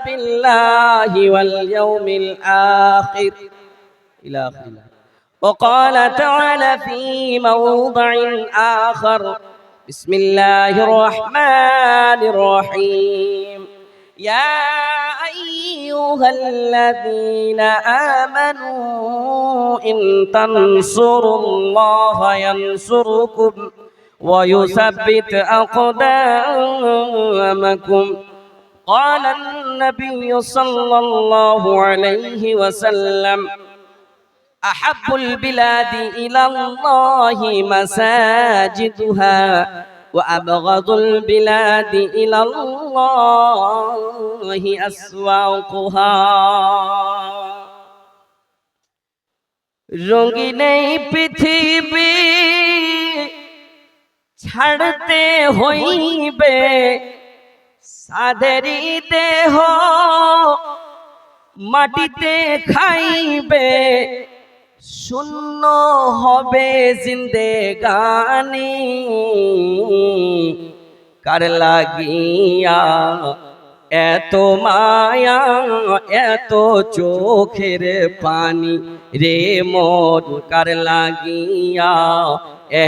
بالله واليوم الآخر إلى آخره. وقال تعالى في موضع آخر بسم الله الرحمن الرحيم يا أيها الذين آمنوا إن تنصروا الله ينصركم ويثبت أقدامكم. قال النبي صلى الله عليه وسلم أحب البلاد إلى الله مساجدها وأبغض البلاد إلى الله أسواقها. রঙিন এই পৃথিবী ছাড়তে হইবে, সাদেরি দেহ মাটিতে খাইবে, শূন্য হবে জিন্দেগানি কার লাগিয়া এত মায়া এত চোখের পানি রে মোর কার লাগিয়া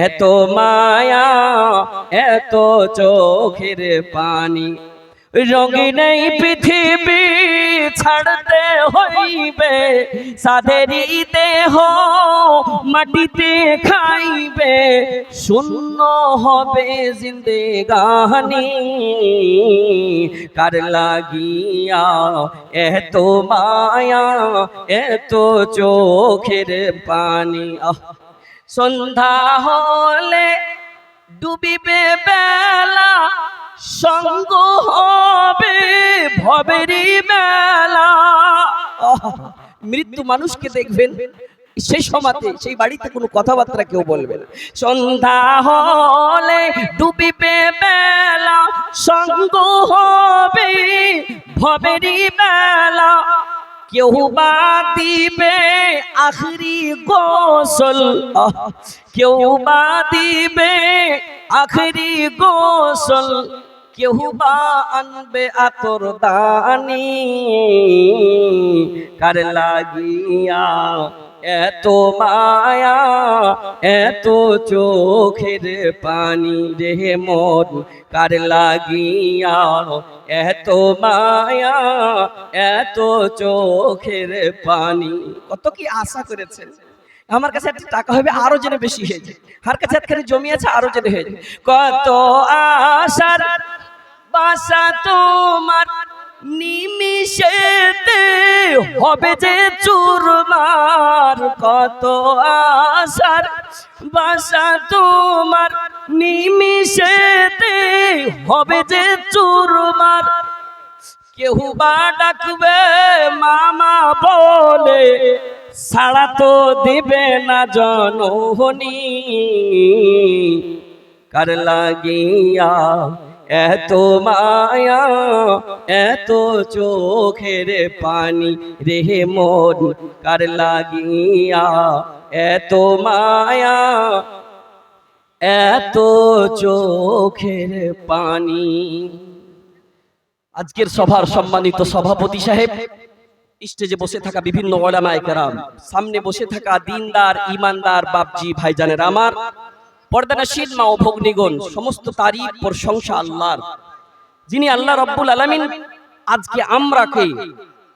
এত মায়া এত চোখের পানি। রঙিন এই পৃথিবী ছাড়তে হইবে, সাদেরি দেহ মাটিতে খাইবে, শূন্য হবে জিন্দেগানি কার লাগিয়া এত মায়া এত চোখের পানি। সন্ধ্যা হলে ডুবিবে বেলা, সঙ্গ হবে ভবেরি মেলা। মৃত্যু মানুষকে দেখবেন সেই সময়তে সেই বাড়িতে কোনো কথাবার্তা কেউ বলবে না। সন্ধ্যা হলে ডুবিবে বেলা, সঙ্গ হবে ভবেরি মেলা, কেউ বা দিবে আখরি গোসল, কেউ বা দিবে আখরি গোসল, কেউ বা আনবে আতর দানি কার লাগিয়া এত মায়া এত চোখের পানি রে মোর কার লাগিয়া এত মায়া এত চোখের পানি। কত কি আশা করেছেন আমার কাছে একটা টাকা হবে আরো যেন বেশি হয়ে যায়, আর কাছে একখানে জমি আছে আরো যেন হয়ে যায়। কত আশার বাসা তোমার নিমিষেতে হবে যে চুরমার, কত আশার বাসা তোমার নিমিষেতে হবে যে চুরমার, কেউ বা ডাকবে মামা বলে সাড়া তো দিবে না জননী কার লাগিয়া এত মায়া এত চোখের পানি রে মোর কার লাগিয়া এত মায়া এত চোখের পানি। আজকের সভার সম্মানিত সভাপতি সাহেব, স্টেজে বসে থাকা বিভিন্ন উলামায়ে কেরাম, সামনে বসে থাকা দিনদার ইমানদার বাপজি ভাইজানেরা আমার, পর্দানশীল মা ও ভগ্নীগণ, সমস্ত তারিফ প্রশংসা আল্লাহর, যিনি আল্লাহ রাব্বুল আলামিন আজকে আমরাকে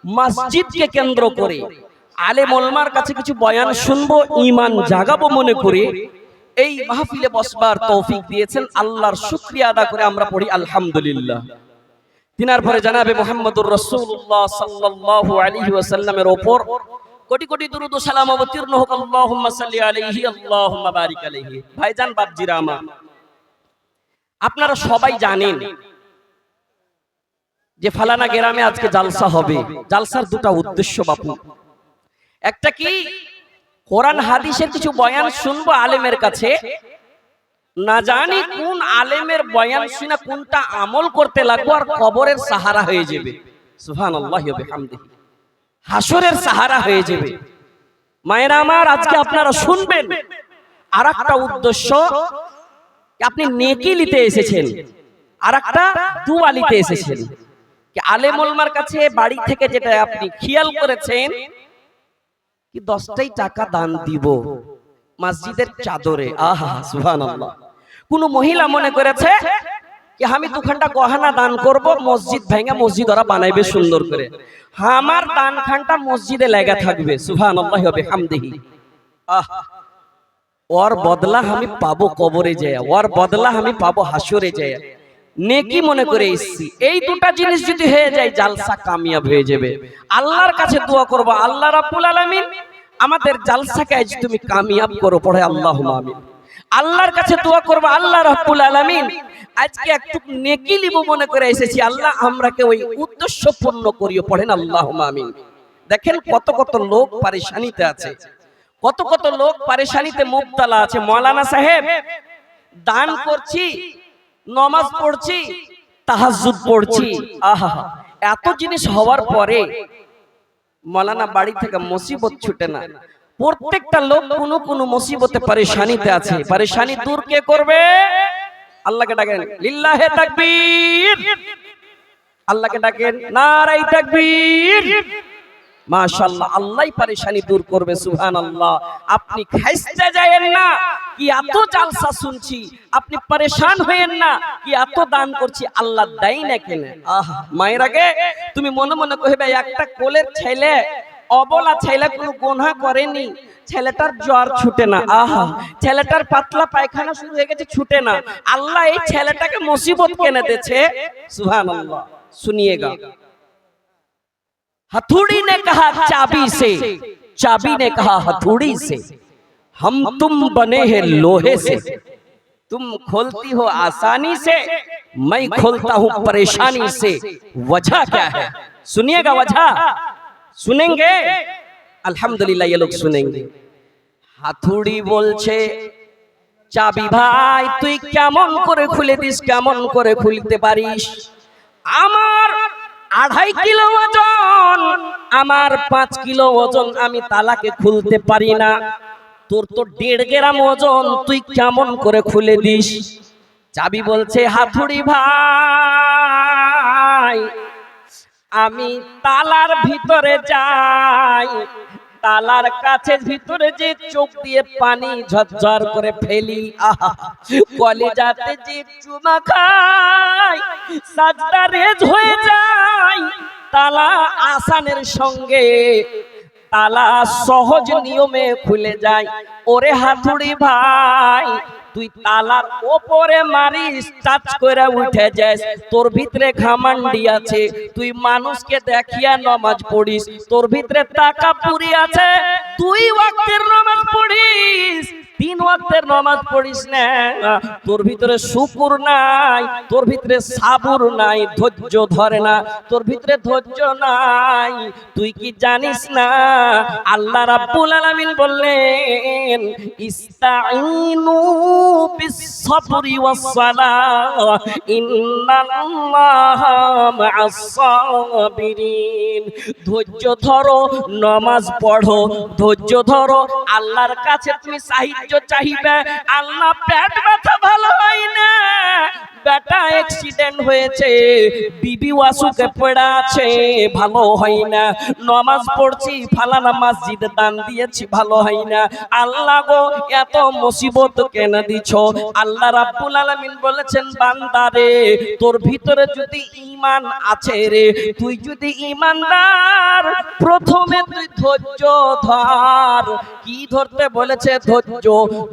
মসজিদকে কেন্দ্র করে আলেম ওলামার কাছে কিছু বয়ান শুনবো, ঈমান জাগাবো মনে করে এই মাহফিলে বসবার তৌফিক দিয়েছেন। আল্লাহর শুকরিয়া আদা করে আমরা পড়ি আলহামদুলিল্লাহ। তিনার পরে জানাবে মুহাম্মদুর রাসূলুল্লাহ সাল্লাল্লাহু আলাইহি ওয়াসাল্লামের উপর কোটি কোটি দুরূদ ও সালাম অবতীর্ণ হোক। আল্লাহুম্মা সাল্লি আলাইহি আল্লাহুম্মা বারিক আলাইহি। ভাইজান বাপজিরা আমার, আপনারা সবাই জানেন যে ফালানা গ্রামে আজকে জালসা হবে। জালসার দুটো উদ্দেশ্য বাপু, একটা কি কোরআন হাদিসের কিছু বয়ান শুনবো আলেমের কাছে, না জানি কোন আলেমের বয়ান শুনে কোনটা আমল করতে লাগবো আর কবরের সাহারা হয়ে যাবে। সুবহানাল্লাহি ওয়া বিহামদিহি, হাসরের সাহারা হয়ে যাবে। মায়েরা আমার, আজকে আপনারা শুনবেন আর একটা উদ্দেশ্য, আপনি নেকি নিতে এসেছেন, আর একটা দুয়া নিতে এসেছেন। কি আলেম ওলামার কাছে বাড়ি থেকে যেটা আপনি খেয়াল করেছেন কি 10টাই টাকা দান দিব মসজিদের চাদরে। আহা সুবহানাল্লাহ। কোন মহিলা মনে করেছে কি আমি 2খানটা গহনা দান করব, মসজিদ ভেঙে মসজিদ ওরা বানাইবে সুন্দর করে, আমার দান খানটা মসজিদে লাগা থাকবে। সুবহানাল্লাহি ওয়া বিহামদিহি। ওর বদলা আমি পাবো কবরে যায়, ওর বদলা আমি পাবো হাসরে যায়, নেকি মনে করে এসেছি। এই দুটা জিনিস যদি হয়ে যায় জালসা কামিয়াব হয়ে যাবে। আল্লাহর কাছে দোয়া করব, আল্লাহ রাব্বুল আলামিন আমাদের জালসাকে আজ তুমি কামিয়াব করো, পড়ে আল্লাহুম্মা আমিন। আল্লাহর কাছে দোয়া করব, আল্লাহ রাব্বুল আলামিন আজকে একটু নেকি লিব মনে করে এসেছি, আল্লাহ আমরাকে ওই উদ্দেশ্য পূর্ণ করিও, পড়েন আল্লাহুম্মা আমিন। দেখেন কত কত লোক পরেশানিতে আছে, কত কত লোক পরেশানিতে মুবতালা আছে। মাওলানা সাহেব দান করছি, নামাজ পড়ছি, তাহাজ্জুদ পড়ছি, আহা এত জিনিস হওয়ার পরে মাওলানা বাড়ি থেকে মুসিবত ছুটে না। প্রত্যেকটা লোক কোনো কোনো মুসিবতে পরেশানিতে আছে, পরেশানি দূর কে করবে? আল্লাহকে ডাকেন, লিল্লাহে তাকবীর, আল্লাহকে ডাকেন, নারায়ে তাকবীর। মাশাআল্লাহ, আল্লাহই পরেশানি দূর করবে। সুবহানাল্লাহ। আপনি খাইতে যায়েন না কি এত জালসা শুনছি, আপনি পরেশান হয়েন না কি এত দান করছি, আল্লাহ দেয় না কেন? আহা মায়ের আগে তুমি মনে মনে কইবে একটা কোলের ছেলে, অবলা ছেলে কোনো গুনাহ করেনি, ছেলেটার জ্বর ছুটে না, আহা ছেলেটার পাতলা পায়খানা শুরু হয়ে গেছে, ছুটে না, আল্লাহ এই ছেলেটাকে মুসিবত কেনে দেছে। সুবহানাল্লাহ। सुनिएगा, हथौड़ी ने कहा चाबी से, चाबी ने कहा हथौड़ी से, हम तुम बने हैं लोहे से, तुम खोलती हो आसानी से, मैं खोलता हूं परेशानी से, वजह क्या है? सुनिएगा वजह, सुनेंगे अल्हम्दुलिल्लाह, ये लोग सुनेंगे। हथौड़ी बोलছে চাবি ভাই তুই কেমন করে খুলে দিস, কেমন করে খুলতে পারিস? আমার 2.5 কিলো ওজন, আমার 5 কিলো ওজন, আমি তালাকে খুলতে পারি না, তোর তো 1.5 গ্রাম ওজন, তুই কেমন করে খুলে দিস? চাবি বলছে হাতুড়ি ভাই আমি তালার ভিতরে যাই, তালার কাছে ভিতরে যে চোখ দিয়ে পানি ঝরঝর করে ফেলি, আহা কলিজাতে যে চুমা খাই, সাজদা রেজ হয়ে যায়, তালা আসানের সঙ্গে তালা সহজ নিয়মে খুলে যায়। ওরে হাতুড়ি ভাই তুই তালার ওপরে মারিস, টাচ করে উঠে যাস, তোর ভিতরে ঘামান্ডি আছে, তুই মানুষকে দেখিয়া নামাজ পড়িস, তোর ভিতরে টাকা পুরি আছে, 2 ওয়াক্তের নামাজ পড়িস, 3 ওয়াক্তের নামাজ পড়িস না, তোর ভিতরে শুকর নাই, তোর ভিতরে সাবুর নাই, ধৈর্য ধরে না, তোর ভিতরে ধৈর্য নাই, তুই কি জানিস না আল্লাহ রাব্বুল আলামিন বললেন ইস্তাঈনু বিস-সাবরি ওয়াস-সালাহ ইন্নাল্লাহা মা'আস-সাবিরিন। ধৈর্য ধরো, নামাজ পড়ো, ধৈর্য ধরো, আল্লাহর কাছে তুমি সাহায্য চাইবে। আল্লাহ পেট ব্যথা ভালো হয় না, বেটা অ্যাক্সিডেন্ট হয়েছে, বিবি ওয়াসুকে পড়ে আছে, ভালো হয় না, নামাজ পড়ছি, ফালানা মসজিদে দান দিয়েছি, ভালো হয় না, আল্লাহ গো এত মুসিবত কেন দিছো? আল্লাহ রাব্বুল আলামিন বলেছেন বান্দারে তোর ভিতরে যদি ঈমান আছে রে, তুই যদি ঈমানদার, প্রথমে তুই ধৈর্য ধর। কি ধরতে বলেছে? ধৈর্য।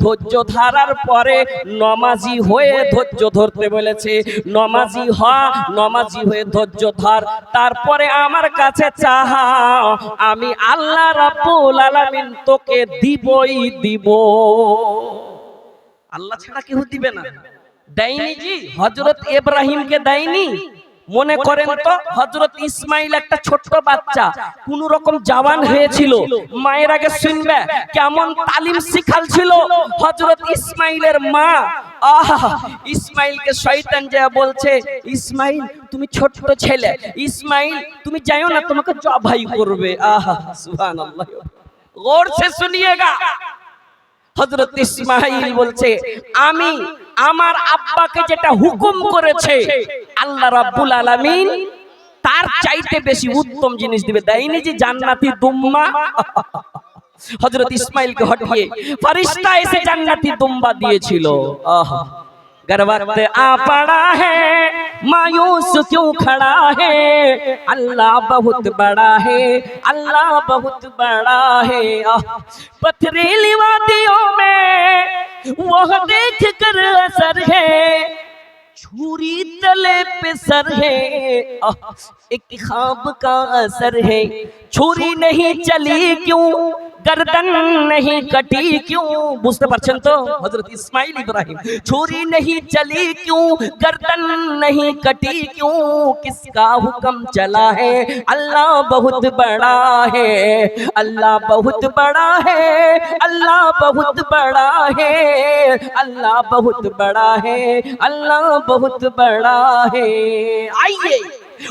ধৈর্য ধরার পরে নামাজি হয়ে ধৈর্য ধরতে বলেছে, নামাজি হ, নামাজি হয়ে ধৈর্য ধর, তারপরে আমার কাছে চাহা, আমি আল্লাহ রাব্বুল আলামিন তোকে দিবই দিব। আল্লাহ ছাড়া কেউ দিবে না। দেয়নি জি, হযরত ইব্রাহিমকে দেয়নি? মনে করেন তো হযরত ইসমাইল একটা ছোট্ট বাচ্চা, কোন রকম জওয়ান হয়েছিল, মায়ের আগে শুনবে কেমন তালিম শিখালছিল হযরত ইসমাইলের মা। আহা ইসমাইলকে শয়তান যা বলছে, ইসমাইল তুমি ছোট্ট ছেলে, ইসমাইল তুমি যাও না, তোমাকে জবাই করবে। আহা সুবহানাল্লাহ। গৌর সে শুনিয়েগা, হযরত ইসমাইল বলছে আমি আমার আব্বাকে যেটা হুকুম করেছে আল্লাহ রাব্বুল আলামিন, তার চাইতে বেশি উত্তম জিনিস দিবে, দেয়নি যে জান্নাতি দুম্বা। হযরত ইসমাইলকে হটিয়ে ফেরেশতা এসে জান্নাতি দুম্বা দিয়েছিল। আহা, गर वक्त आ पड़ा है मायूस क्यों खड़ा है, अल्लाह बहुत बड़ा है, अल्लाह बहुत बड़ा है। पथरीली वादियों में वो देख कर असर है, छुरी तले पे सर है, एक ख्वाब का असर है। छुरी नहीं चली क्यों, गर्दन नहीं कटी क्यों, बुझते पारছেন তো हजरत इस्माइल इब्राहिम। छुरी नहीं चली क्यों, गर्दन नहीं कटी क्यों, किसका हुक्म चला है, अल्लाह बहुत बड़ा है, अल्लाह बहुत बड़ा है, अल्लाह बहुत बड़ा है, अल्लाह बहुत बड़ा है, अल्लाह बहुत बड़ा है। आइए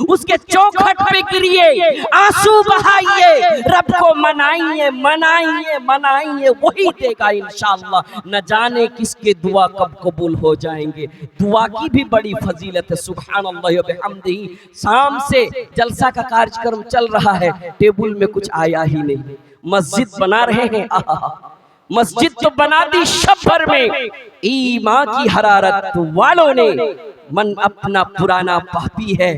उसके चौखट पे गिरिए, आंसू बहाइए, रब को मनाइए मनाइए मनाइए, वही देगा इंशाअल्लाह। न जाने किसके दुआ कब कबूल हो जाएंगे। दुआ की भी बड़ी फजीलत है। सुभानअल्लाह व बिहम्दिही। शाम से जलसा का कार्यक्रम चल रहा है, टेबल में कुछ आया ही नहीं। मस्जिद बना रहे हैं, मस्जिद तो बना दी शब भर में, ईमान की हरारत वालों ने मन अपना पुराना पापी है,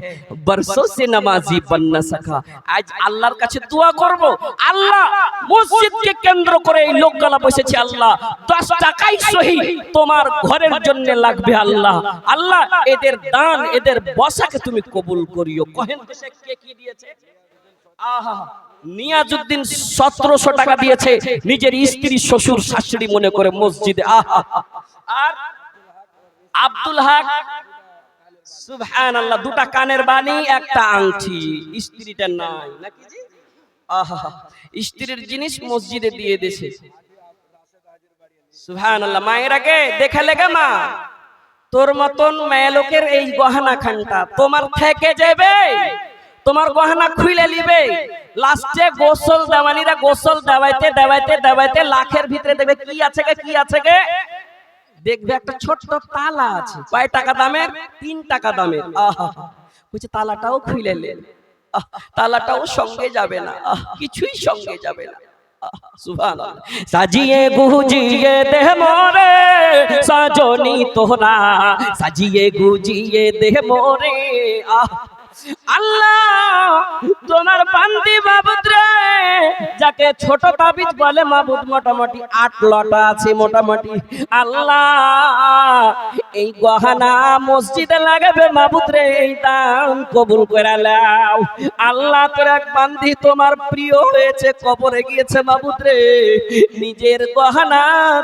बरसों से नमाजी बन न सका। आज আল্লাহর কাছে দোয়া করব, আল্লাহ মসজিদকে কেন্দ্র করে এই লোকগুলা বসেছে, আল্লাহ 10 টাকাই সহি তোমার ঘরের জন্য লাগবে আল্লাহ। আল্লাহ এদের দান, এদের বসাকে তুমি কবুল করিও। কহেন দেশে কে কি দিয়েছে? আহা, নিয়াজউদ্দিন 1700 টাকা দিয়েছে নিজের স্ত্রী শ্বশুর শাশুড়ি মনে করে মসজিদে। আহা, আর আব্দুল হক সুবহানাল্লাহ দুটা কানের বানি একটা আংটি, স্ত্রীটা নাই নাকি জি? আহা, স্ত্রীর জিনিস মসজিদে দিয়ে দিয়েছে। সুবহানাল্লাহ। মায়ের আগে দেখালে গা মা, তোর মতন মেয়ে লোকের এই গহনা খানটা তোমার থেকে যাবে, তোমার গহনা খুলে নিবে, লাস্টে গোসল দেওয়ানিরা গোসল দেওয়াইতে দেওয়াইতে দেওয়াইতে লাখের ভিতরে দেখবে কি আছে গে কি আছে গে, দেখবে একটা ছোট্ট তালা আছে। কয় টাকা দামের? 3 টাকা দামের। আহা, বলছে তালাটাও খুলে নেন, তালাটাও সঙ্গে যাবে না, কিছুই সঙ্গে যাবে না। সুবহানাল্লাহ। সাজিয়ে গুজিয়ে দেহ মোরে সাজনি তোরা, সাজিয়ে গুজিয়ে দেহ মোরে। আল্লাহ তোমার বান্দি মাবুদ রে, যাকে ছোট তাবিজ বলে মাবুদ, মোটামুটি 8 লটা আছে মোটামুটি। আল্লাহ এই গহনা মসজিদে লাগাবে মাবুদ রে, এই দান কবুল করে নাও। আল্লাহ তোর এক বান্দি তোমার প্রিয় হয়েছে, কবরে গিয়েছে মাবুদ রে, নিজের গহনা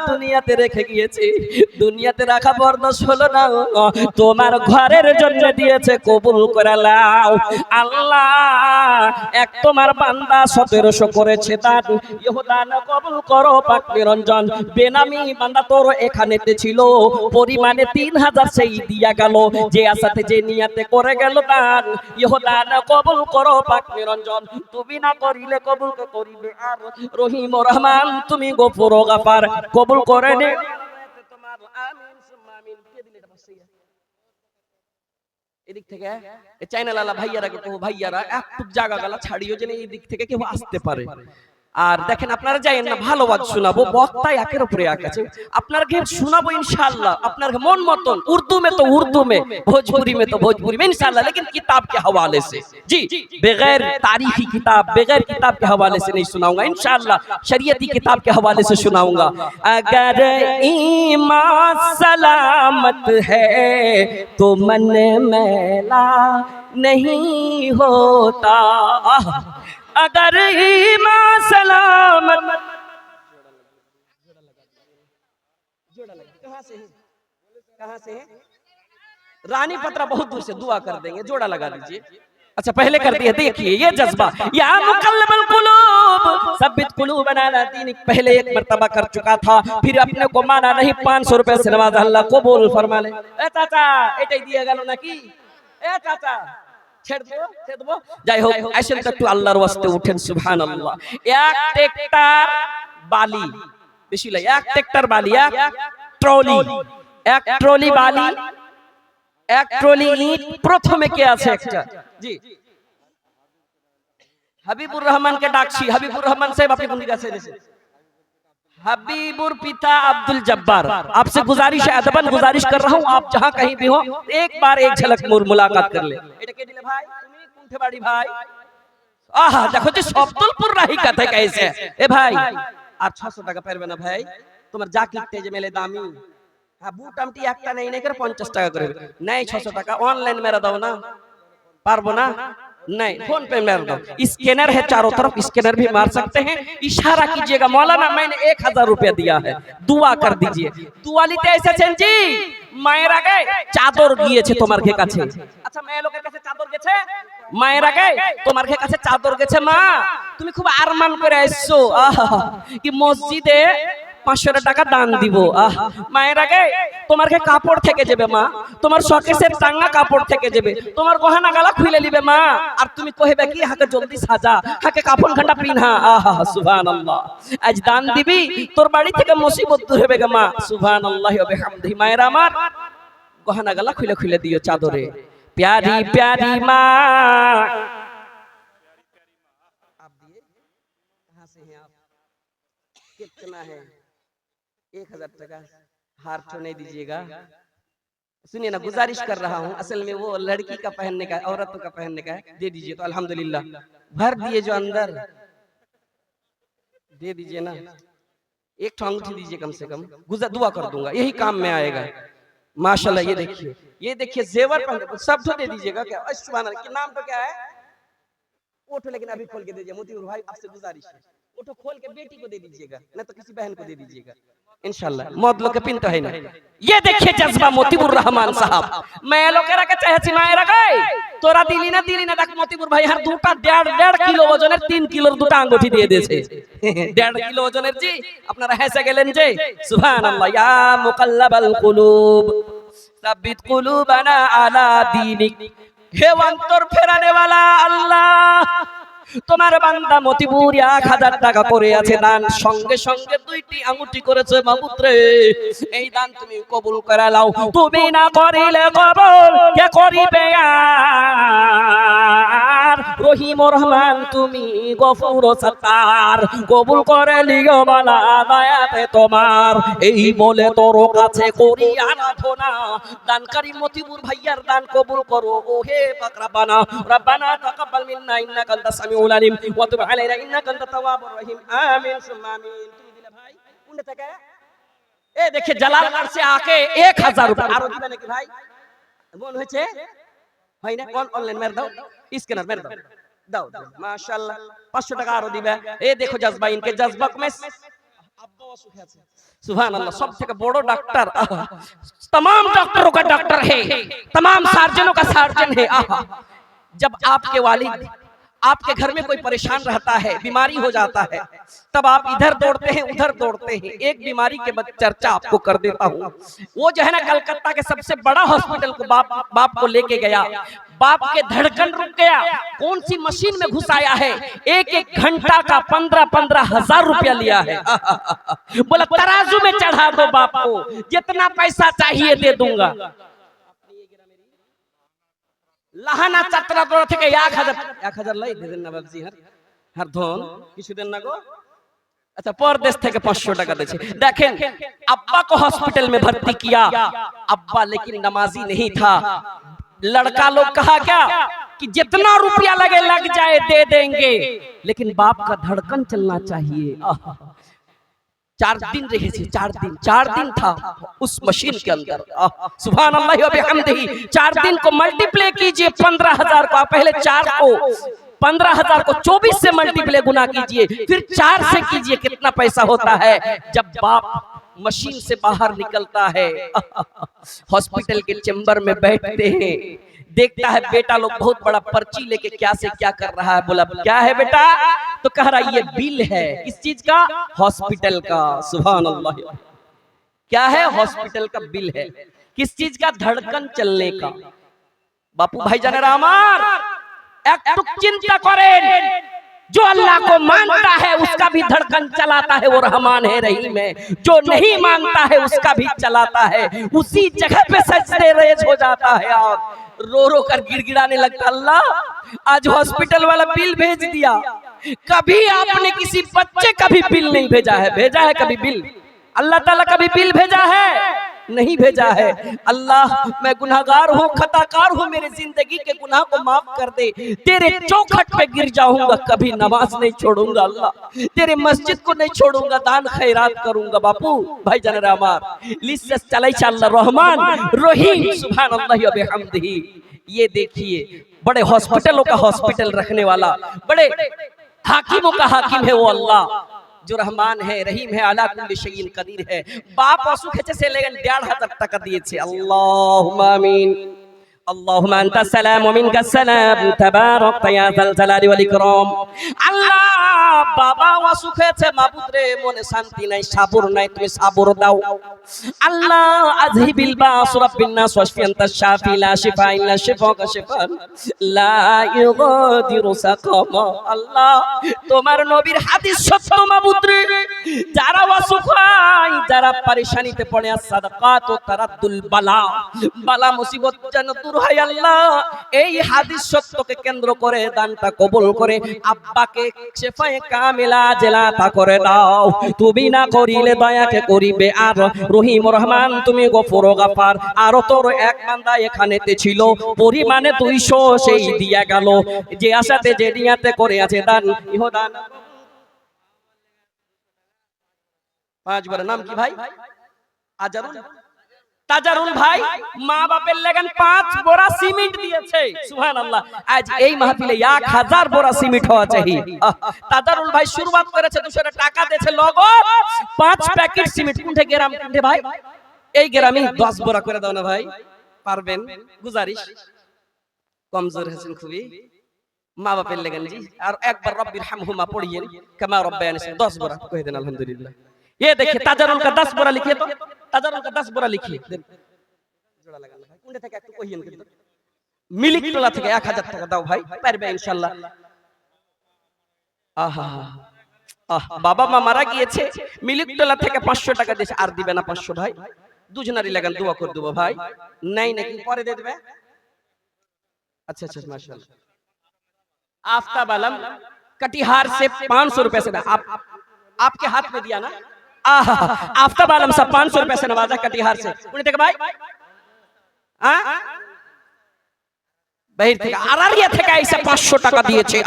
দুনিয়াতে রেখে গিয়েছে, দুনিয়াতে রাখা বরদাস্ত হলো না, তোমার ঘরের জন্য দিয়েছে, কবুল করে নাও। আল্লাহ এক তোমার বান্দা 1700 করেছে দান, ইহদান কবুল করো পাক নিরঞ্জন। বেনামি বান্দা তোর এখানেতে ছিল, পরিমাণে 3000 সেই দিয়া গেল, যে আশাতে যে নিয়াতে করে গেল দান, ইহদান কবুল করো পাক নিরঞ্জন। তুমি না করিলে কবুল করিবে আর রহিম ও রহমান, তুমি গফুর ও গাফার, কবুল করে নে তোমার। আমিন সুম্মা আমিন। কে দিলে এটা বসিয়া এদিক থেকে চ্যানেল আলা ভাইয়ারা কে, ভাইয়ারা একটু জায়গা গালা ছাড়িও যেন এই দিক থেকে কেউ আসতে পারে। আর দেখেন আপনারা যাইয়েন না, ভালো ওয়াজ শোনাবো, বক্তা একের উপরে এক আছে, আপনাকে শোনাবো ইনশাআল্লাহ আপনার মন মতন। उर्दू में तो उर्दू में, भोजपुरी में तो भोजपुरी में इंशाअल्लाह, लेकिन किताब के हवाले से जी, बगैर तारीखी किताब, बगैर किताब के हवाले से नहीं सुनाऊंगा इंशाअल्लाह, शरीयती किताब के हवाले से सुनाऊंगा। अगर ईमान सलामत है तो मन मैला नहीं होता, अगर ईमान सलामत। कहाँ से है? कहाँ से है? रानी पत्रा बहुत दूर से, दुआ कर देंगे, जोड़ा लगा दीजिए। अच्छा पहले कर दिया, देखिए ये जज्बा, या मुकल्लिबुल कुलूब सब्बित कुलूबना अला दीनिक, पहले एक मर्तबा कर चुका था, फिर अपने को माना नहीं, 500 रुपए से नवाज, अल्लाह कबूल फरमा ले। ए चाचा এটাই দিয়ে গেল নাকি? এ চাচা ছেড়ে দেবো, যাই হোক আসেন তো একটু আল্লাহর ওয়াস্তে উঠেন। সুবহানাল্লাহ। এক ট্রাক্টর বালি, বেশি লাই, এক ট্রাক্টর বালি, এক ট্রলি বালি, এক ট্রলি ইট, প্রথমে কে আছে একটা জি হাবিবুর রহমানকে ডাকছি। হাবিবুর রহমান साहब আপনি কোন দিকে আছেন? हबीबुर पिता अब्दुल जब्बार, आपसे गुजारिश है, अदबन गुजारिश कर रहा हूँ, आप जहाँ कहीं भी हो एक बार एक झलक मुलाकात कर ले। এটা কে দিলে ভাই? তুমি কোনঠে বাড়ি ভাই? আহা দেখো যে শব্দলপুর রাহি কথা कैसे এ ভাই আর 600 টাকা পারবে না ভাই? তোমার যা কিনতে যে মেলে দামি। হ্যাঁ বুট আমটি একটা নেই নেই করে 50 টাকা করে নাই। 600 টাকা অনলাइन মেরা দাও না, পারবো না नहीं, फोन पे मार दो। स्कैनर है चारों तरफ, स्कैनर भी मार सकते हैं। इशारा कीजिएगा मौलाना मैंने 1000 रुपया दिया है, दुआ कर दीजिए। दुआ লিতে এসেছেন জি? মায়ের আগে চাদর গিয়েছে তোমার কাছে। আচ্ছা মেয়ে লোকের কাছে চাদর গেছে, মায়ের আগে তোমার কাছে চাদর গেছে। মা তুমি খুব আরমান করে আসছো কি মসজিদে 500 টাকা দান দিব। মায়ের আগে তোমার কাপড় থেকে যাবে মা, তোমার শকেসের টাঙ্গা কাপড় থেকে যাবে, তোমার গহনা গালা খুলে নিবে মা। আর তুমি কইবে কি হাকে জলদি সাজা, হাকে কাফন ঘাটা পিনহা। আহা সুবহানাল্লাহ, আজ দান দিবি তোর বাড়ি থেকে মুসিবত দূর হবে মা। সুবহানাল্লাহি ওয়া বিহামদিহি। মায়ের আমার গহনা গালা খুলে খুলে দিও চাদরে। प्यारी प्यारी माँ, आप दिए कहाँ से हैं आप? कितना है? 1000 टका। हार तो नहीं दीजिएगा। सुनिए ना, गुजारिश कर रहा हूँ, असल में वो लड़की का पहनने का, औरतों का पहनने का है, दे दीजिए तो अल्हम्दुलिल्लाह। भर दिए जो अंदर, दे दीजिए ना। एक ठो अंगूठी दीजिए कम से कम, दुआ कर दूंगा, यही काम में आएगा। माशाल्लाह ये देखिए जेवर पहन सब तो दे दीजिएगा। क्या सुभान अल्लाह, नाम तो क्या है? ओठो लेकिन अभी खोल के दीजिए। मोतीपुर भाई आपसे गुजारिश है, ओठो खोल के बेटी को दे दीजिएगा, नहीं तो किसी बहन को दे दीजिएगा इंशाल्लाह। मौत लोग के पिन तो है ना। ये देखिए जज्बा मोतीपुर रहमान साहब। मैं लोकेरा के चाहे मायरा गए তোরা দিলি না দেখ মতিপুর ভাই আর দুটা 1.5 কিলো ওজনের 3 কিলোর দুটো আঙ্গুঠি দিয়ে দিয়েছে। 1.5 কিলো ওজনের জি আপনারা হেসে গেলেন যে। সুবহানাল্লাহ। ইয়া মুকাল্লাবাল কুলুব সাব্বিত কুলুবানা আলা দীনিক। হে অন্তর ফেরানে वाला আল্লাহ, তোমার বান্দা মতিপুর 1000 টাকা করে আছে দান, সঙ্গে সঙ্গে 2টি আঙ্গুঠি করেছে। মাবুদ রে এই দান তুমি কবুল করে নাও, তুমি না করিলে কবুল কে করিবে আর? রহিম রহমান তুমি গফুর সত্তার, কবুল করে লিও মালা দয়াতে তোমার। এই বলে তোর কাছে করি আরাধনা, দানকারী মতিপুর ভাইয়ার দান কবুল করো ও হে পাক রব্বানা। রব্বানা তাকাব্বাল মিন্না ইন্নাকা আনতাস সামিউল আলিম ওয়া তুব আলাইনা ইন্নাকা আনতাত তাওয়াবুর রহিম। আমিন সুম্মা আমিন। তুমি দিলে ভাই কোনটা থেকে? এ দেখে জালালগড় से आके 1000 रुपए আরো দিবে নাকি ভাই? মন হয়েছে হয় না? কোন অনলাइन মেরে দাও, স্ক্যানার মেরে দাও, দাও মাশাআল্লাহ। 500 টাকা আরো দিবে। এই দেখো জজবা, ইনকে জজবা में আব্বাও সুখে আছে। सुभान अल्लाह। सब থেকে বড় डॉक्टर, तमाम डॉक्टरों का डॉक्टर है, तमाम सर्जनों का सर्जन है। जब आपके वालिद आपके घर में कोई परेशान रहता है, बीमारी हो जाता है, तब आप इधर दौड़ते हैं उधर दौड़ते हैं। एक बीमारी के बाद चर्चा आपको कर देता हूँ। वो जो है ना कलकत्ता के सबसे बड़ा हॉस्पिटल को बाप को लेके गया। बाप के धड़कन रुक गया। कौन सी मशीन में घुसाया है? एक घंटा का 15 हजार रुपया लिया है। बोला तराजू में चढ़ा दो बाप को, जितना पैसा चाहिए दे दूंगा। লাহানা চাত্রাতলা থেকে 1000 লাই দেন না বাবজি। হার ধন কিছু দেন না গো। अच्छा परदेश থেকে 500 টাকা দিয়েছে। দেখেন अब्बा को हॉस्पिटल में भर्ती किया, अब्बा लेकिन नमाजी नहीं था। लड़का लोग कहा क्या कि जितना रुपया लगे लग जाए दे देंगे, लेकिन बाप का धड़कन चलना चाहिए। 4 दिन रहे थे, 4 दिन था उस मशीन के अंदर। सुभान अल्लाह व बिहम्दिही। 4 दिन को मल्टीप्लाई कीजिए 15000 को, पहले 4 को 15000 को 24 से मल्टीप्लाई गुना कीजिए, फिर 4 से कीजिए, कितना पैसा होता है। जब बाप मशीन से बाहर निकलता है, हॉस्पिटल के चेंबर में बैठते हैं, देखता है बेटा लोग बहुत बड़ा पर्ची लेके क्या से क्या कर रहा है। बोला क्या है बेटा? तो कह रहा ये बिल है। किस चीज का? हॉस्पिटल का। सुभान अल्लाह। क्या है? हॉस्पिटल का बिल है। किस चीज का? धड़कन चलने का। बापू भाई जान रामार एक चिंता करें, जो अल्लाह को मानता है उसका भी धड़कन चलाता है, वो रहमान है रहीम है। जो नहीं मानता है उसका भी चलाता है। उसी जगह पे सजदे रेज हो जाता है और रो रो कर गिड़गिड़ाने लगता, अल्लाह आज हॉस्पिटल वाला बिल भेज दिया, कभी आपने किसी बच्चे का भी बिल नहीं भेजा है? भेजा है कभी बिल? अल्लाह ताला कभी बिल भेजा है? नहीं भेजा है। अल्लाह मैं गुनाहगार हूँ, खताकार हूँ, मेरे जिंदगी के गुनाह को माफ कर दे। तेरे चौखट पे गिर जाऊंगा, कभी नमाज नहीं छोड़ूंगा अल्लाह, तेरे मस्जिद को नहीं छोड़ूंगा, दान खैरात करूंगा। बापू भाई जान रामार लिस्स चलाई अल्लाह रहमान रहीम सुभानअल्लाह व बिहम्दिही। ये देखिए बड़े हॉस्पिटलों का हॉस्पिटल रखने वाला, बड़े हाकिमों का हाकिम है वो अल्लाह जो रहमान है, रहीम है, अला कुल्ली शैइन कदीर है। बाप असुख से लेकिन 1,500 টাকা দিয়েছে। अल्लाहुम्मा आमीन। अल्लाहुम्मा अंता सलाम व मिनका सलाम तबारकता या जाल জালালি ওয়াল ইকরাম। আল্লাহ বাবা অসুখ হয়েছে, মাবুদ রে মনে শান্তি নাই, সাবর নাই, তুমি সাবর দাও আল্লাহ। আযহিবিল বাস রাব্বিন নাস ওয়াশফি আনতা শাফি লা শিফা ইল্লা শিফাকা শিফান লা ইগাদিরু সাকামা। আল্লাহ তোমার নবীর হাদিস সত্য মাবুদ রে, যারা অসুখ হয়, যারা পরেশানিতে পড়ে, সাদাকাত ও তারাদ্দুল বালা, বালা মুসিবত যেন দূর হয় আল্লাহ। এই হাদিস সত্যকে কেন্দ্র করে দানটা কবুল করে আব্বাকে শিফায়ে কামিলা জেলাতা করে দাও। তুমি না করিলে দয়াকে করিবে আর রহিম রহমান, তুমি গফুর গাফার। আর তোর এক বান্দা এখানেতে ছিল, পরিমাণে 200 সেই দিয়া গেল, যে আশাতে যে নিয়াতে করে আছে দান ইহদান। 5 বার নাম কি ভাই? আজারুল তাজারুল ভাই মা বাপের লেগেন 5 বোরা সিমেন্ট দিয়েছে। সুবহানাল্লাহ। আজ এই মাহফিলে 1000 বোরা সিমেন্ট হওয়া চাই। তাজারুল ভাই শুরুয়াত করেছে 200 টাকা দিয়েছে, নগদ 5 প্যাকেট সিমেন্ট। কোনটা গ্রাম কোনটা ভাই? এই গ্রামে 10 বোরা করে দাও না ভাই, পারবেন? গুজারিশ, কমজোর হয়েছেন খুবই মা বাপের লেগেন জি। আর একবার রব্বির হামহুমা পড়িয়েন কামা রব্বায়ানি, 10 বোরা কই দেন আলহামদুলিল্লাহ। ये देखिए ताजारुल का 10 बोरा लिखिए, तो ताजारुल का 10 बोरा लिखिए। जोड़ा लगाना भाई, কোনটা থেকে একটু কইয়েন কিন্তু মিলিক টোলা থেকে 1000 টাকা দাও ভাই, পারবে ইনশাআল্লাহ। আহা বাবা মা মারা গিয়েছে, মিলিক টোলা থেকে 500 টাকা দিয়েছে, আর দিবে না 500 ভাই? দুজনারই লাগান দোয়া করে দেব ভাই। নাই নাকি পরে দিয়ে দেবে? अच्छा अच्छा माशाल्लाह। आफ्ताब आलम कटिहार से 500 रुपए से आप आपके हाथ में दिया ना। आफ्ताब आलम साहब 500 रुपए से नवाजा कटिहार से। उन्हें देखा भाई বাহির থেকে আরারিয়া থেকে এসে 500 টাকা দিয়েছে।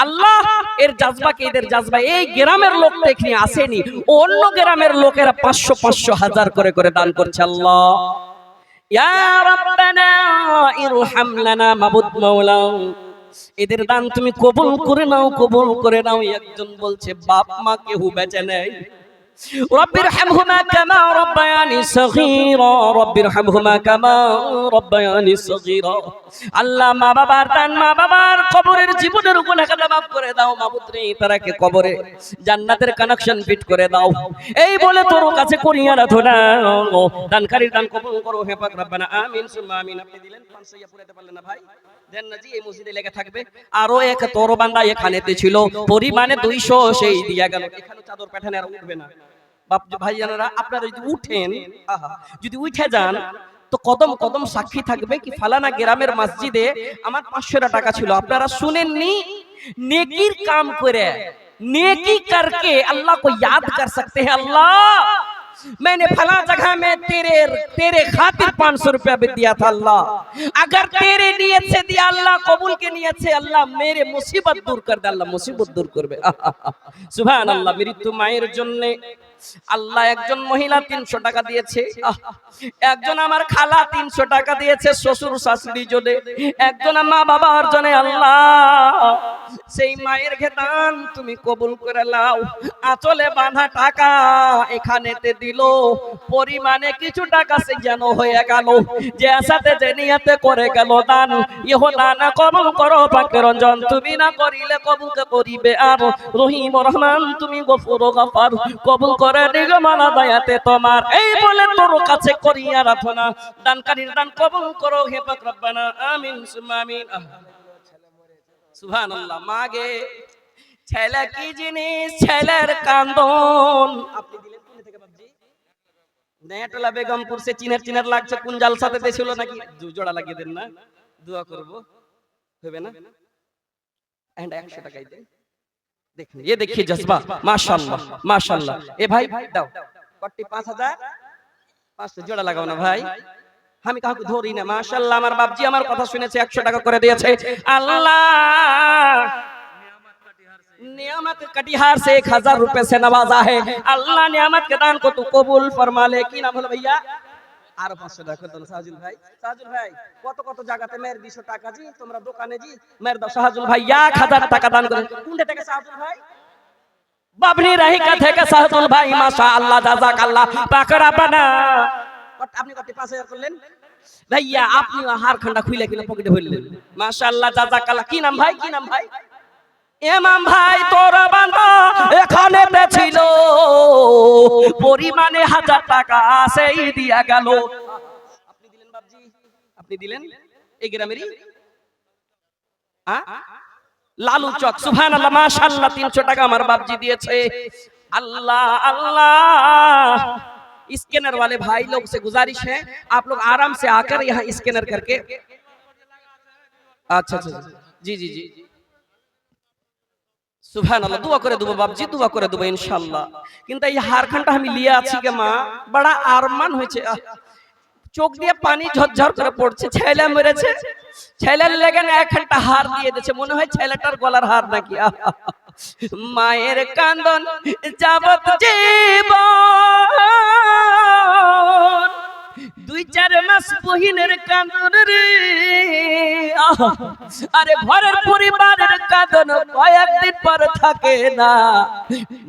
আল্লাহ এর জাজবাকে, এদের জাজবা এই গ্রামের লোক দেখনি আসেনি, অন্য গ্রামের লোকেরা 500 500 হাজার করে করে দান করছে। আল্লাহ ইয়া রাব্বানা ইরহাম লানা মাবুদ মাওলা, এদের দান তুমি কবুল করে নাও, কবুল করে নাও। একজন বলছে বাপ মা কেউ বেঁচে নেই, রব্বিরহামহুমা কামা রব্বায়ানি সগীরা, রব্বিরহামহুমা কামা রব্বায়ানি সগীরা। আল্লাহ মা বাবার দান, মা বাবার কবরের জীবনের গুনাহকে মাফ করে দাও মাবুদ রে, তারাকে কবরে জান্নাতের কানেকশন ফিট করে দাও। এই বলে তোর কাছে করি আরাধনা, দানকারীর দান কবুল করো হে পাক রব্বানা আমিন সুম্মা আমিন। আপনি দিলেন 500 ইয়া পুরাতে পারলেন না ভাই? দেন না জি, এই মসজিদে লেগে থাকবে। আরো এক তোর বান্দা এখানেতে ছিল, পরিমাণে 200 সেই দিয়া গেল। এখানে চাদর পাঠানে আর উঠবে না বাপ ভাই জানেরা। আপনারা যদি উঠেন, যদি উঠে যান তো কদম কদম সাক্ষী থাকবে কি ফালানা গ্রামের মসজিদে আমার 500 টাকা ছিল। আপনারা শুনেননি? नेकीर काम करे, नेकी करके अल्लाह को याद कर सकते हैं। अल्लाह मैंने फला जगह में तेरे खातिर 500 रुपया भी दिया था। अल्लाह अगर तेरे नियत से दिया, अल्लाह कबूल के नियत से, अल्लाह मेरे मुसीबत दूर कर दे, अल्लाह मुसीबत दूर करबे। सुभान अल्लाह। मृत्यु माয়ের জন্য আল্লাহ একজন মহিলা 300 টাকা দিয়েছে, একজন আমার খালা 300 টাকা দিয়েছে শ্বশুর শাশুড়ির জন্য, একজন মা বাবার জন্য। আল্লাহ সেই মায়ের দান তুমি কবুল করে নাও। আঁচলে বাঁধা টাকা এখানেতে দিল, পরিমাণে কিছু টাকা সে যেন হয়ে গেল, যে আশাতে যে নিয়তে করে গেল দান, ইহো দান কবুল করো পাকে রঞ্জন। তুমি না করিলে কবুল করিবে আর রহিম রহমান, তুমি গফুর গফার, কবুল করে দিগো মালা দয়াতে তোমার। এই বলে তোর কাছে করি আরাধনা, দানকারীর দান কবুল করো হে পাক রব্বানা আমিন সুম্মা আমিন। সুবহানাল্লাহ। মাগে ছেলে কি জিনিস, ছেলের কান্দন। আপনি দিলেন কোথা থেকে বাপজি? নেটলা বেগমপুর সে চিনের লাগছে, কোন জালসাতে দেছিল নাকি? জোড়া লাগিয়ে দেন না, দোয়া করব। হবে না? एंड 100 টাকাই দেন। দেখেন, ये देखिए जज्बा, माशाल्लाह माशाल्लाह। ए भाई দাও, কট্টি 5000 500 জোড়া লাগাও না ভাই। আমি কাউকে ধরি না, মাশাআল্লাহ। আমার বাপজি আমার কথা শুনেছে, 100 টাকা করে দিয়েছে। আল্লাহ नियामत कटिहार से 1000 रुपए से नवाजा है। अल्लाह नियामत के दान को तू कबूल फरमा ले। की नाम হলো ভাইয়া? আর 500 টাকা দেন সাহাজুল ভাই। সাহাজুল ভাই কত কত জায়গাতে মেয়ের 200 টাকা জি, তোমরা দোকানে জি মেয়ের দাও। সাহাজুল ভাই 1000 টাকা দান করেন। কোনটা থেকে সাহাজুল ভাই? বাবনি রাহিকা থেকে সাহাজুল ভাই। মাশাআল্লাহ, জাযাকাল্লাহ, পাকরা বানা। আপনি কত 5000 করলেন ভাইয়া? আপনি হার খান্ডা খুইলা কিনা পকেটে ভরলেন। মাশাআল্লাহ, জাযাকাল্লাহ। কি নাম ভাই? কি নাম ভাই? ইমাম ভাই তোর বান্দা এখানেতে ছিল, পরিমাণে 1000 টাকা সেই দিয়া গেল। আপনি দিলেন বাবজি? আপনি দিলেন? এই গ্রামেরই লালু চক। সুবহানাল্লাহ, মাশাআল্লাহ, 300 টাকা আমার বাবজি দিয়েছে। अल्लाह अल्लाह। स्कैनर वाले भाई लोग से गुजारिश है, आप लोग आराम से आकर यहाँ स्कैनर करके। अच्छा अच्छा जी जी जी, সুবহানাল্লাহ। দোয়া করে দেব বাপজি, দোয়া করে দেব ইনশাআল্লাহ। কিন্তু এই হারখানটা আমি লিয়ে আছি কে মা, বড় আরমান হয়েছে। চোখ দিয়ে পানি ঝরঝর করে পড়ছে। ছেলে মরেছে, ছেলের লেগে না একটা হার দিয়ে দিয়েছে, মনে হয় ছেলেটার গলার হার নাকি। মায়ের কান্দন যাবত জীবন, 2-4 মাস বহিনের কান্দন রে। আরে ঘরের পরিবারের কাঁদন কয়েকদিন পর থাকে না।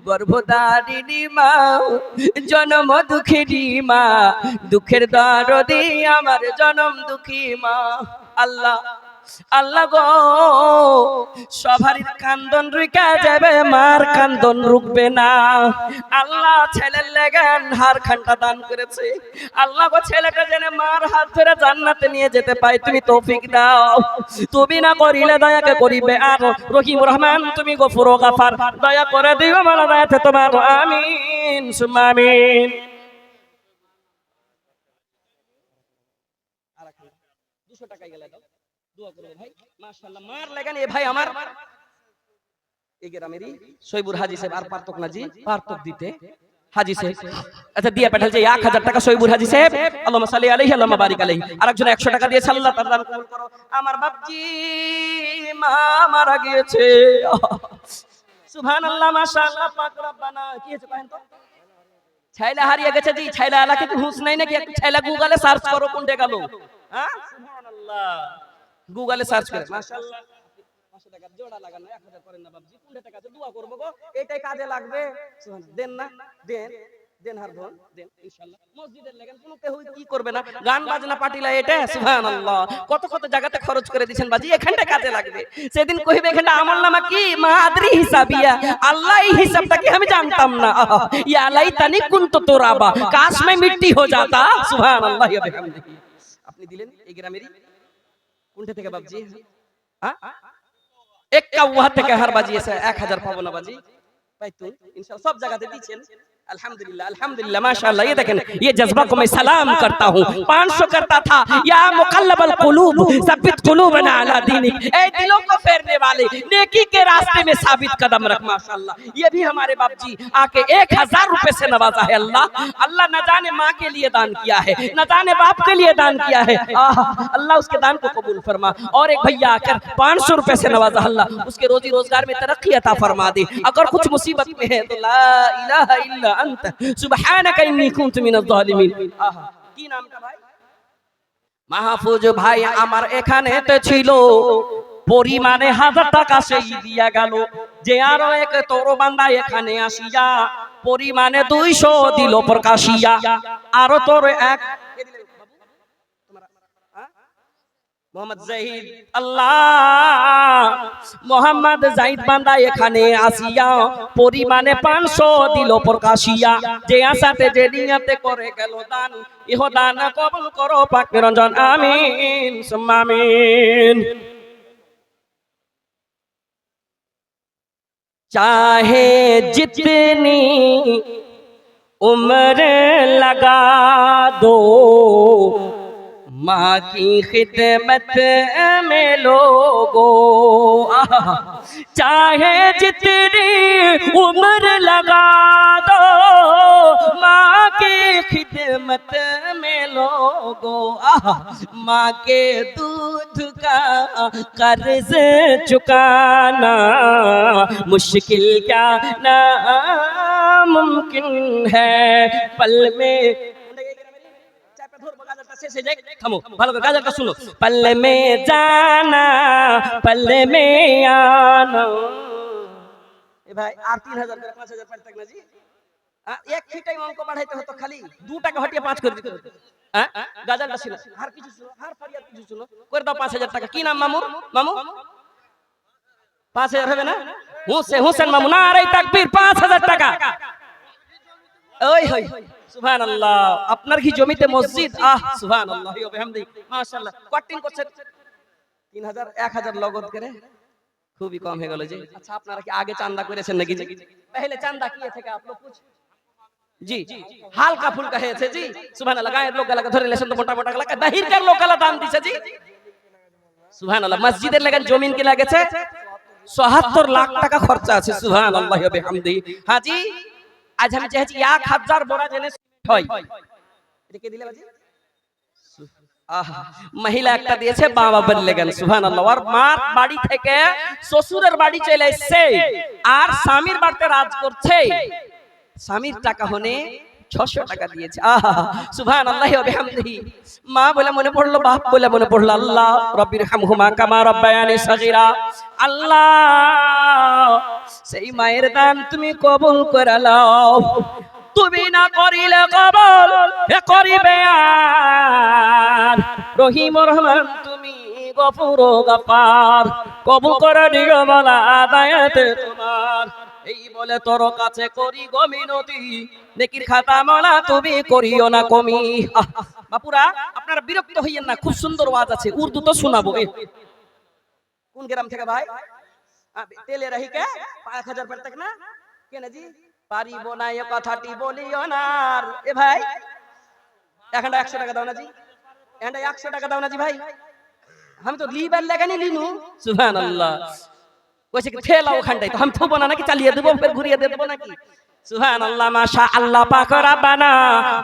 গর্ভধারিণী মা, জন্ম দুঃখিনী মা, দুঃখের দরদি আমার জনম দুঃখী মা। আল্লাহ আল্লাহ গো, সবারই কান্দন রুকা যাবে, মার কান্দন রুকবে না। আল্লাহ ছেলের লেগেন হার খানটা দান করেছে। আল্লাহ গো, ছেলেটা যেন মার হাত ধরে জান্নাতে নিয়ে যেতে পায়, তুমি তৌফিক দাও। তুমি না করিলে দয়াকে করিবে আর রহিম রহমান, তুমি গফুর ও গাফার, দয়া করে দিও আমার দয়াতে তোমার। আমিন সুম্মা আমিন। আর 200 টাকা গেলে দাও, দোয়া করবে ভাই। মাশাআল্লাহ, মার লাগেন। এ ভাই আমার এই গ্রামেরই সৈবুর হাজী সাহেব। আর পারতক না জি, পারতক দিতে হাজী সাহেব। আচ্ছা দিয়ে পাঠালছে 1000 টাকা সৈবুর হাজী সাহেব। আল্লাহুম্মা সাল্লি আলাইহি আল্লাহুম্মা বারিক আলাইহি। আরেকজন 100 টাকা দিয়েছে। আল্লাহ তাআলা দান কবুল করো। আমার বাপজি মা মারা গিয়েছে। সুবহানাল্লাহ, মাশাআল্লাহ, পাক রব্বানা। কি হয়েছে কহেন তো? ছাইলা হারিয়ে গেছে জি। ছাইলা আলাকে কি হুঁশ নাই নাকি? ছাইলা গুগলে সার্চ করো, কোনটা গেল। হ্যাঁ সুবহানাল্লাহ, গুগলে সার্চ করে। মাশাআল্লাহ, 500 টাকা জোড়া লাগানো 1000 করেন না বাবজি। কোনটা টাকা আছে? দোয়া করব গো, এটাই কাজে লাগবে। দেন না, দেন দেন, হার ধন দেন ইনশাআল্লাহ। মসজিদের লাগান, কোনো কেউ কি করবে না। গান বাজনা পাটিলা এটা সুবহানাল্লাহ, কত কত জায়গাতে খরচ করে দিবেন বাজি, এখানটা কাজে লাগবে। সেদিন কইবে এখানটা আমলনামা কি মাদরি হিসাবিয়া, আল্লাহ এই হিসাবটা কি আমি জানতাম না। ইয়া লাইতানি কুনতু তুরাবা, কাশ মে মিট্টি হো জাতা। সুবহানাল্লাহ ওয়া বিহামদিহি। আপনি দিলেন এই গ্রামেরই কোনটা থেকে বাবজি? হ্যাঁ 51 থেকে হার বাজিয়েছে। 1000 পাবো না বাজি, পাইতুন ইনশাআল্লাহ। সব জায়গাতে দিবেন। अल्हम्दुलिल्लाह अल्हम्दुलिल्लाह माशाअल्लाह। ये देखें, ये जज्बा को मैं सलाम करता हूँ। 500 करता था। या मुकल्लबल कुलूब सब्बित कुलूबना अला दीनिक, ए दिलों को फेरने वाले, नेकी के रास्ते में साबित कदम रख। माशाअल्लाह, ये भी हमारे बाप जी आके 1000 रुपए से नवाजा है। अल्लाह अल्लाह न जाने माँ के लिए दान किया है, न जाने बाप के लिए दान किया है। अल्लाह उसके दान को कबूल फरमा। और एक भैया आकर 500 रुपए से नवाजा, अल्लाह उसके रोजी रोजगार में तरक्की अता फरमा दे। अगर कुछ मुसीबत में है तो ला इलाहा इल्ला अंत सुबहानका इन्नी कुन्तु मिनज जालिमिन। কি নামটা ভাই? মাহফুজ ভাই আমার এখানেতে ছিল, পরিমাণে 1000 টাকা সেই দিয়া গেল। যে আরো এক তোর বান্দা এখানে আসিয়া পরিমাণে 200 দিল প্রকাশিয়া। আরো তোর এক মোহাম্মদ জাহিদ, আল্লাহ মোহাম্মদ জাহিদ বান্দা এখানে আসিয়া পরিমাণে 500 দিল প্রকাশিয়া। যে আশাতে যে নিয়তে করে গেল দান, ইহ দান কবুল করো পাক নিরঞ্জন। আমিন সুম্মা আমিন। चाहे जितनी उम्र लगा दो, माँ की खिदमत में लोगों चाहे जितनी उम्र लगा दो, माँ की खिदमत में लोगों माँ के दूध का कर्ज चुकाना मुश्किल क्या नामुमकिन है पल में। থামো ভালো করে গাজাটা শুনো। पल में जाना पल में आना। ए भाई আর 3000 করে 5000 পার থাক না জি। এক ফিটাই অঙ্ক বাড়াইতে হতো, খালি 2 টাকা হটিয়ে 5 করে দিতে হতো। হ্যাঁ গাজাটা ছিল আর কিছু ছিল, আর ফরিয়াদ কিছু ছিল, করে দাও 5000 টাকা। কি নাম মামু? মামু 5000 হবে না? হোসেন মামু না আরে তাকবীর 5000 টাকা। ওই হই সুবহানাল্লাহ। আপনার কি জমিতে মসজিদ? সুবহানাল্লাহ ওয়া বিহামদিহি মাশাআল্লাহ। কটিং করছেন 3000 1000 লগদ করে খুবই কম হয়ে গেল জি। আচ্ছা আপনারা কি আগে চাঁদা করেছেন নাকি জি? पहले চাঁদা কিয়ে থেকে आप लोग कुछ জি হালকা ফুলকা হয়েছে জি। সুবহানাল্লাহ। গায়ের লোক গলাকে ধরে লেছেন তো মোটা মোটা গলা, বাহিরকার লোক গলা দান দিছে জি। সুবহানাল্লাহ। মসজিদের লাগান জমিন কি লাগেছে ৭৪ লাখ টাকা খরচা আছে। সুবহানাল্লাহ ওয়া বিহামদিহি। হাজি আজ আমি চাইছি 1000 বড়া জেনে হয় এটা কে দিলে বাজি? মহিলা একটা দিয়েছে বাবা বললেন সুবহানাল্লাহ। আর মার বাড়ি থেকে শ্বশুরের বাড়ি চলে এসেছে আর স্বামীর বাড়িতে রাজ করছে। স্বামীর টাকা হনে 600 টাকা দিয়েছে। সুবহানাল্লাহ ওয়া বিহামদিহি। মা বলে মনে পড়লো, বাপ বলে মনে পড়লো, আল্লাহ রব্বির হামহুমা কামা রাব্বায়ানি সগীরা। আল্লাহ সেই মায়ের দান তুমি কবুল করে নাও। তুমি না করিলে কবুল করিবে আর রহিম রহমান তুমি গফুর গফার কবুল করে দিও বলা আদায়াতে তোমার। এই বলে তোর কাছে করি গো মিনতি, নেকির খাতা মোলা তুমি করিও না কমি। বাপুরা আপনারা বিরক্ত হইয়েন না, খুব সুন্দর ওয়াজ আছে, উর্দু তো শোনাবো। কোন গ্রাম থেকে ভাই? তেলে রহি কে 1000 পর তক না কেন জি পারিব না এ কথাটি বলিও না। এ ভাই এখানটা 100 টাকা দাও না জি, এখানটা 100 টাকা দাও না জি ভাই। আমি তো লিবার লাগানি লিনু। সুবহানাল্লাহ। কইছে কি ঠেলাও ওখানটাই তো আমি থবো না নাকি, চালিয়ে দেবো ফের ঘুরিয়ে দেবো নাকি? সুবহানাল্লাহ। মাশাআল্লাহ পাক রব্বানা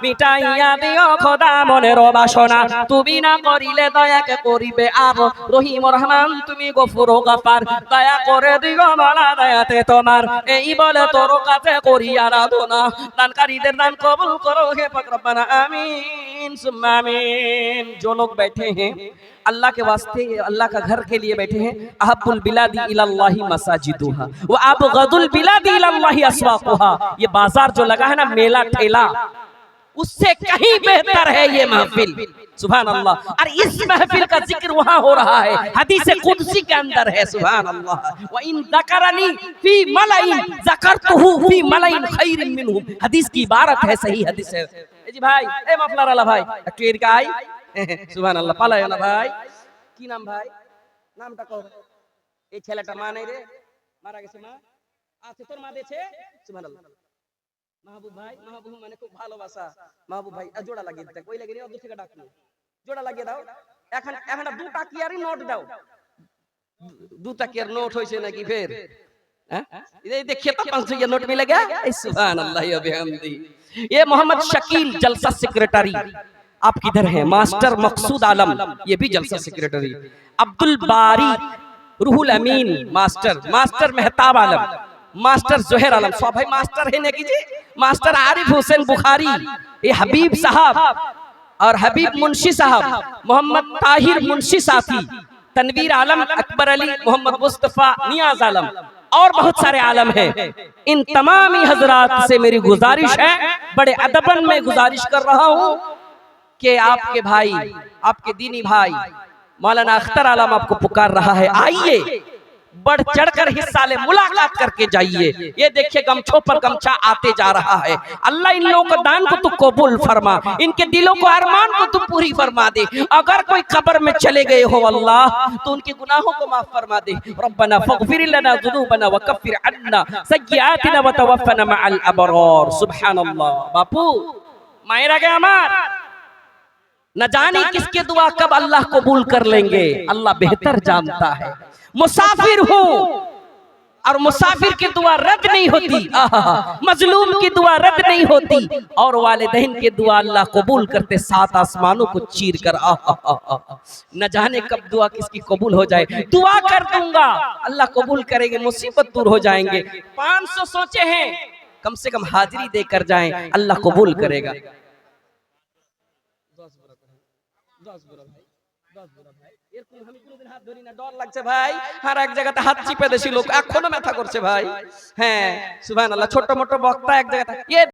মিটাইয়া দিও খোদা মনের বাসনা। তুমি না করিলে দয়া কে করিবে আর রহিম রহমান তুমি গফুর গফার দয়া করে দিও মালা দয়াতে তোমার। এই বলে তোর কাছে করি আরাধনা, দানকারীদের দান কবুল করো হে পাক রব্বানা আমিন সুম্মা আমিন। जो लोग बैठे हैं अल्लाह के वास्ते, अल्लाह का घर के लिए बैठे हैं। अहब्बुल बिलादी इलल्लाहि मसाजिदुहा व अबगदुल बिलादी इलल्लाहि अस्वाकुहा। ये बाजार जो लगा है ना, मेला ठेला, उससे कहीं बेहतर है ये महफिल। सुभान अल्लाह। और इस महफिल का जिक्र वहां हो रहा है, हदीस कुदसी के अंदर है। सुभान अल्लाह। व इन ज़करनी फी मलाइन ज़करतुहु फी मलाइन खैरिन मिनहुम। हदीस की इबारत है, सही हदीस है। ए जी भाई, ए मफलर वाला भाई একটু এর গাই। সুবহানাল্লাহ। পালায় না ভাই। কি নাম ভাই? নামটা কও। এই ছেলেটা মা নাই রে, মারা গেছে মা আছে? তোর মা দিয়েছে? সুবহানাল্লাহ। মাহবুব ভাই, মাহবুব মানে খুব ভালোবাসা। মাহবুব ভাই জোড়া লাগিয়ে দিতে কই লাগিয়ে ওদের থেকে ডাকলো, জোড়া লাগিয়ে দাও। এখন এখন 2 টাকিয়ারই নোট দাও। 2 টাকিয়ার নোট হইছে নাকি ফের? হ্যাঁ এই देखिए तो 500 का नोट मिलेगा। सुभानअल्लाह व बिहम्दी। ये मोहम्मद शकील जलसा सेक्रेटरी आप किधर हैं? मास्टर मकसूद आलम ये भी जलसा सेक्रेटरी। अब्दुल बारी रूहुल अमीन मास्टर, मास्टर मेहताब आलम, मास्टर जोहर आलम, सब भाई मास्टर है ना कीजिए। मास्टर आरिफ हुसैन बुखारी, ये हबीब साहब और हबीब मुंशी साहब, मोहम्मद ताहिर मुंशी साथी, तनवीर आलम, अकबर अली, मोहम्मद मुस्तफा, नियाज आलम और बहुत सारे आलम हैं। इन तमामी हजरात से मेरी गुजारिश है, बड़े अदबन में गुजारिश कर रहा हूँ कि आपके भाई, आपके दीनी भाई मौलाना अख्तर आलम आपको पुकार रहा है। आइए बढ़ चढ़कर हिस्सा ले, मुलाकात करके जाइए। ये देखिए गमछों पर गमछा आते जा रहा है। अल्लाह इन लोगों को दान को तू कबूल फरमा, इनके दिलों को अरमान को तू पूरी फरमा दे। अगर कोई कब्र में चले गए हो अल्लाह तो उनके गुनाहों को माफ फरमा दे। रब्बना फगफिर लना ज़ुनूबना व कफ्फिर अन्ना सय्यिआतिना व तवफ्फना मअल अबरार। सुबहानअल्लाह। बापू मायरा के আমার न जाने किसके दुआ कब अल्लाह कबूल कर लेंगे, अल्लाह बेहतर जानता है। मुसाफिर हूँ और मुसाफिर की दुआ रद्द नहीं होती, मजलूम की दुआ रद्द नहीं होती, और वालिदैन की दुआ अल्लाह कबूल करते सात आसमानों को चीर कर। न जाने कब दुआ किसकी कबूल हो जाए। दुआ कर दूंगा अल्लाह कबूल करेंगे, मुसीबत दूर हो जाएंगे। 500 सोचे हैं, कम से कम हाजिरी देकर जाएं, अल्लाह कबूल करेगा। ডর লাগছে ভাই, আর এক জায়গাতে হাত চিপে দেশি লোক এখনো ব্যথা করছে ভাই। হ্যাঁ সুবহানাল্লাহ, ছোট মোটো বক্তা এক জায়গাতে